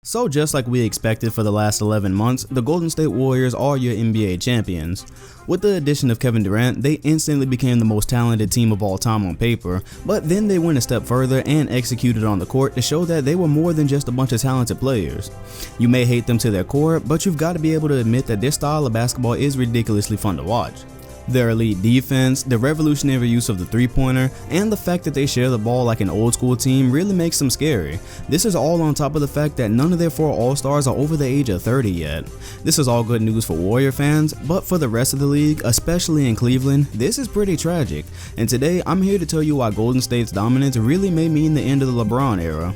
So just like we expected for the last 11 months, the Golden State Warriors are your NBA champions. With the addition of Kevin Durant, they instantly became the most talented team of all time on paper, but then they went a step further and executed on the court to show that they were more than just a bunch of talented players. You may hate them to their core, but you've got to be able to admit that their style of basketball is ridiculously fun to watch. Their elite defense, the revolutionary use of the three-pointer, and the fact that they share the ball like an old school team really makes them scary. This is all on top of the fact that none of their 4 All-Stars are over the age of 30 yet. This is all good news for Warrior fans, but for the rest of the league, especially in Cleveland, this is pretty tragic. And today, I'm here to tell you why Golden State's dominance really may mean the end of the LeBron era.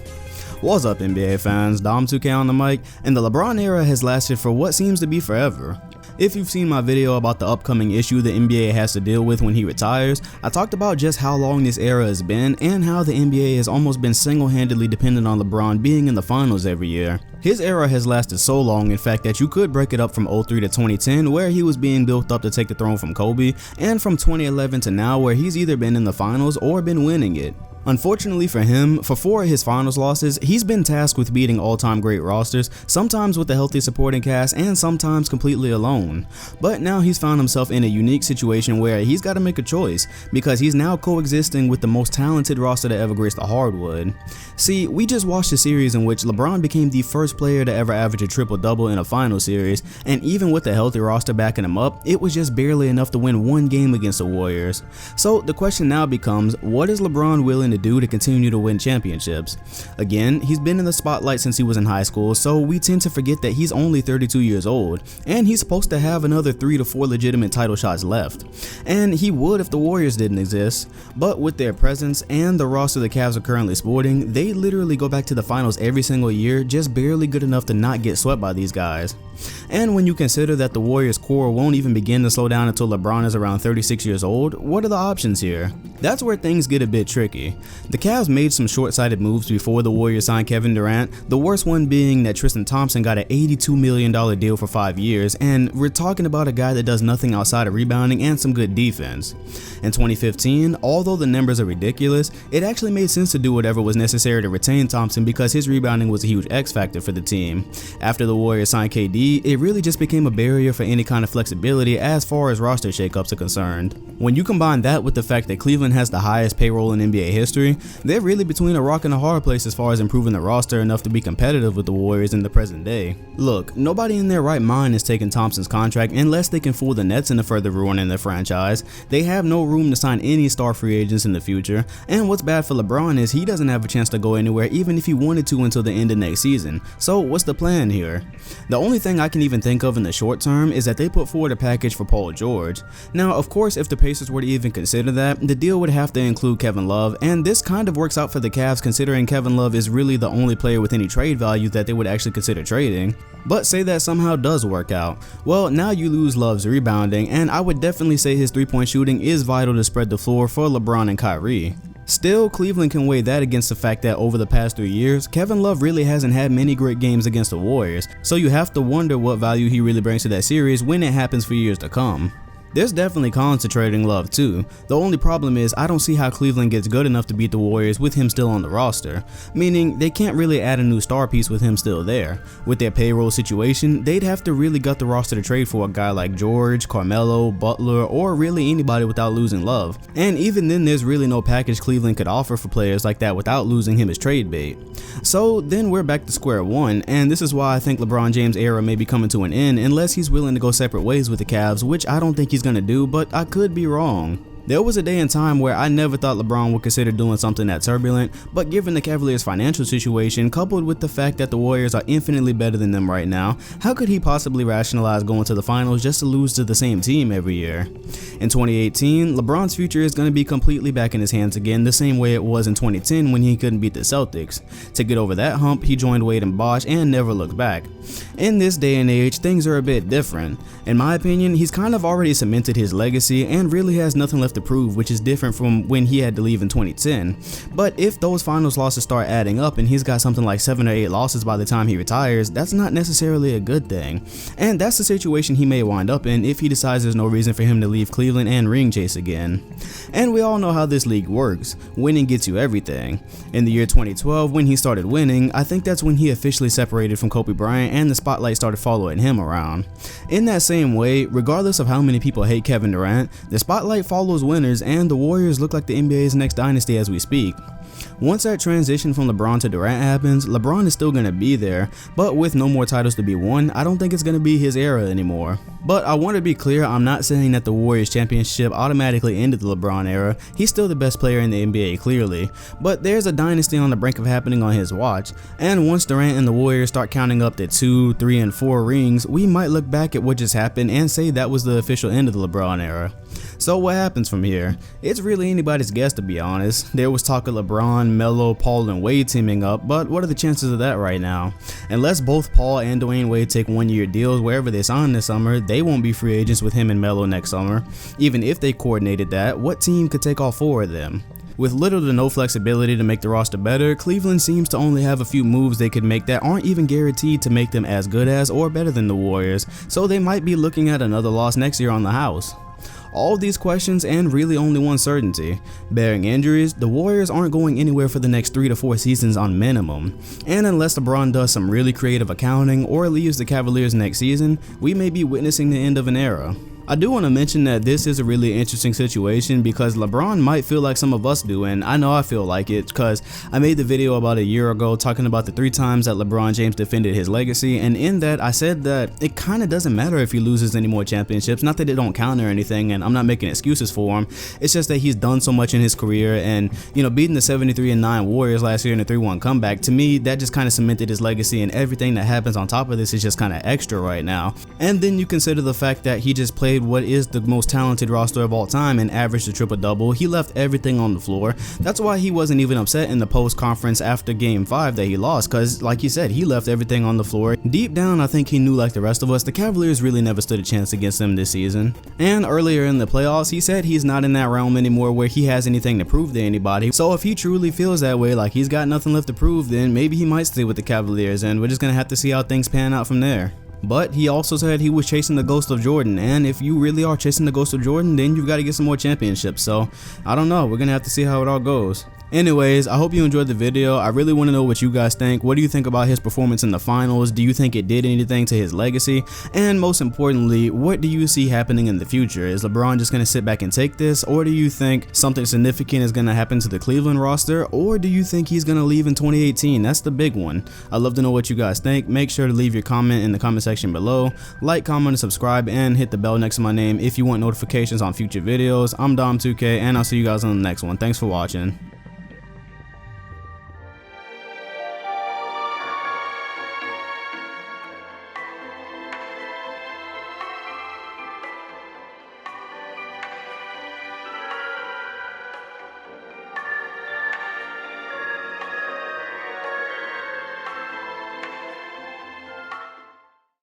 What's up, NBA fans? Dom2K on the mic, and the LeBron era has lasted for what seems to be forever. If you've seen my video about the upcoming issue the NBA has to deal with when he retires, I talked about just how long this era has been and how the NBA has almost been single-handedly dependent on LeBron being in the finals every year. His era has lasted so long, in fact, that you could break it up from 03 to 2010, where he was being built up to take the throne from Kobe, and from 2011 to now, where he's either been in the finals or been winning it. Unfortunately for him, for 4 of his finals losses, he's been tasked with beating all-time great rosters, sometimes with a healthy supporting cast and sometimes completely alone. But now he's found himself in a unique situation where he's got to make a choice, because he's now coexisting with the most talented roster to ever grace the hardwood. See, we just watched a series in which LeBron became the first player to ever average a triple-double in a final series, and even with a healthy roster backing him up, it was just barely enough to win 1 game against the Warriors. So the question now becomes, what is LeBron willing to do to continue to win championships? Again, he's been in the spotlight since he was in high school, so we tend to forget that he's only 32 years old, and he's supposed to have another 3 to 4 legitimate title shots left. And he would if the Warriors didn't exist, but with their presence and the roster the Cavs are currently sporting, they literally go back to the finals every single year, just barely good enough to not get swept by these guys. And when you consider that the Warriors core won't even begin to slow down until LeBron is around 36 years old, what are the options here? That's where things get a bit tricky. The Cavs made some short-sighted moves before the Warriors signed Kevin Durant, the worst one being that Tristan Thompson got an $82 million deal for 5 years, and we're talking about a guy that does nothing outside of rebounding and some good defense. In 2015, although the numbers are ridiculous, it actually made sense to do whatever was necessary to retain Thompson because his rebounding was a huge X factor for the team. After the Warriors signed KD, it really just became a barrier for any kind of flexibility as far as roster shakeups are concerned. When you combine that with the fact that Cleveland has the highest payroll in NBA history, they're really between a rock and a hard place as far as improving the roster enough to be competitive with the Warriors in the present day. Look, nobody in their right mind is taking Thompson's contract unless they can fool the Nets into further ruining their franchise. They have no room to sign any star free agents in the future, and what's bad for LeBron is he doesn't have a chance to go anywhere even if he wanted to until the end of next season. So what's the plan here? The only thing I can even think of in the short term is that they put forward a package for Paul George. Now, of course, if the Pacers were to even consider that, the deal would have to include Kevin Love, and this kind of works out for the Cavs considering Kevin Love is really the only player with any trade value that they would actually consider trading. But say that somehow does work out, well, now you lose Love's rebounding, and I would definitely say his three-point shooting is vital to spread the floor for LeBron and Kyrie. Still, Cleveland can weigh that against the fact that over the past 3 years, Kevin Love really hasn't had many great games against the Warriors, so you have to wonder what value he really brings to that series when it happens for years to come. There's definitely concentrating Love too. The only problem is I don't see how Cleveland gets good enough to beat the Warriors with him still on the roster, meaning they can't really add a new star piece with him still there. With their payroll situation, they'd have to really gut the roster to trade for a guy like George, Carmelo, Butler, or really anybody without losing Love. And even then there's really no package Cleveland could offer for players like that without losing him as trade bait. So then we're back to square one, and this is why I think LeBron James' era may be coming to an end unless he's willing to go separate ways with the Cavs, which I don't think he's gonna do, but I could be wrong. There was a day and time where I never thought LeBron would consider doing something that turbulent, but given the Cavaliers' financial situation, coupled with the fact that the Warriors are infinitely better than them right now, how could he possibly rationalize going to the finals just to lose to the same team every year? In 2018, LeBron's future is going to be completely back in his hands again, the same way it was in 2010 when he couldn't beat the Celtics. To get over that hump, he joined Wade and Bosh and never looked back. In this day and age, things are a bit different. In my opinion, he's kind of already cemented his legacy and really has nothing left to to prove, which is different from when he had to leave in 2010. But if those finals losses start adding up and he's got something like 7 or 8 losses by the time he retires, that's not necessarily a good thing. And that's the situation he may wind up in if he decides there's no reason for him to leave Cleveland and ring chase again. And we all know how this league works. Winning gets you everything. In the year 2012, when he started winning, I think that's when he officially separated from Kobe Bryant and the spotlight started following him around. In that same way, regardless of how many people hate Kevin Durant, the spotlight follows winners and the Warriors look like the NBA's next dynasty as we speak. Once that transition from LeBron to Durant happens, LeBron is still going to be there, but with no more titles to be won, I don't think it's going to be his era anymore. But I want to be clear, I'm not saying that the Warriors championship automatically ended the LeBron era. He's still the best player in the NBA clearly, but there's a dynasty on the brink of happening on his watch, and once Durant and the Warriors start counting up to 2, 3, and 4 rings, we might look back at what just happened and say that was the official end of the LeBron era. So what happens from here? It's really anybody's guess, to be honest. There was talk of LeBron, Melo, Paul, and Wade teaming up, but what are the chances of that right now? Unless both Paul and Dwayne Wade take 1-year deals wherever they sign this summer, they won't be free agents with him and Melo next summer. Even if they coordinated that, what team could take all 4 of them? With little to no flexibility to make the roster better, Cleveland seems to only have a few moves they could make that aren't even guaranteed to make them as good as or better than the Warriors, so they might be looking at another loss next year on the house. All of these questions and really only one certainty. Barring injuries, the Warriors aren't going anywhere for the next 3 to 4 seasons on minimum. And unless LeBron does some really creative accounting or leaves the Cavaliers next season, we may be witnessing the end of an era. I do want to mention that this is a really interesting situation because LeBron might feel like some of us do, and I know I feel like it because I made the video about a year ago talking about the 3 times that LeBron James defended his legacy, and in that I said that it kind of doesn't matter if he loses any more championships, not that it don't count or anything, and I'm not making excuses for him. It's just that he's done so much in his career, and beating the 73-9 Warriors last year in a 3-1 comeback, to me that just kind of cemented his legacy, and everything that happens on top of this is just kind of extra right now. And then you consider the fact that he just played what is the most talented roster of all time and averaged a triple-double. He left everything on the floor. That's why he wasn't even upset in the post-conference after Game 5 that he lost, because like you said, he left everything on the floor. Deep down, I think he knew, like the rest of us, the Cavaliers really never stood a chance against them this season. And earlier in the playoffs, he said he's not in that realm anymore where he has anything to prove to anybody. So if he truly feels that way, like he's got nothing left to prove, then maybe he might stay with the Cavaliers, and we're just gonna have to see how things pan out from there. But he also said he was chasing the ghost of Jordan, and if you really are chasing the ghost of Jordan, then you've got to get some more championships. So I don't know, we're gonna have to see how it all goes. Anyways, I hope you enjoyed the video. I really want to know what you guys think. What do you think about his performance in the finals? Do you think it did anything to his legacy? And most importantly, what do you see happening in the future? Is LeBron just going to sit back and take this? Or do you think something significant is going to happen to the Cleveland roster? Or do you think he's going to leave in 2018? That's the big one. I'd love to know what you guys think. Make sure to leave your comment in the comment section below. Like, comment, and subscribe, and hit the bell next to my name if you want notifications on future videos. I'm Dom2K, and I'll see you guys on the next one. Thanks for watching.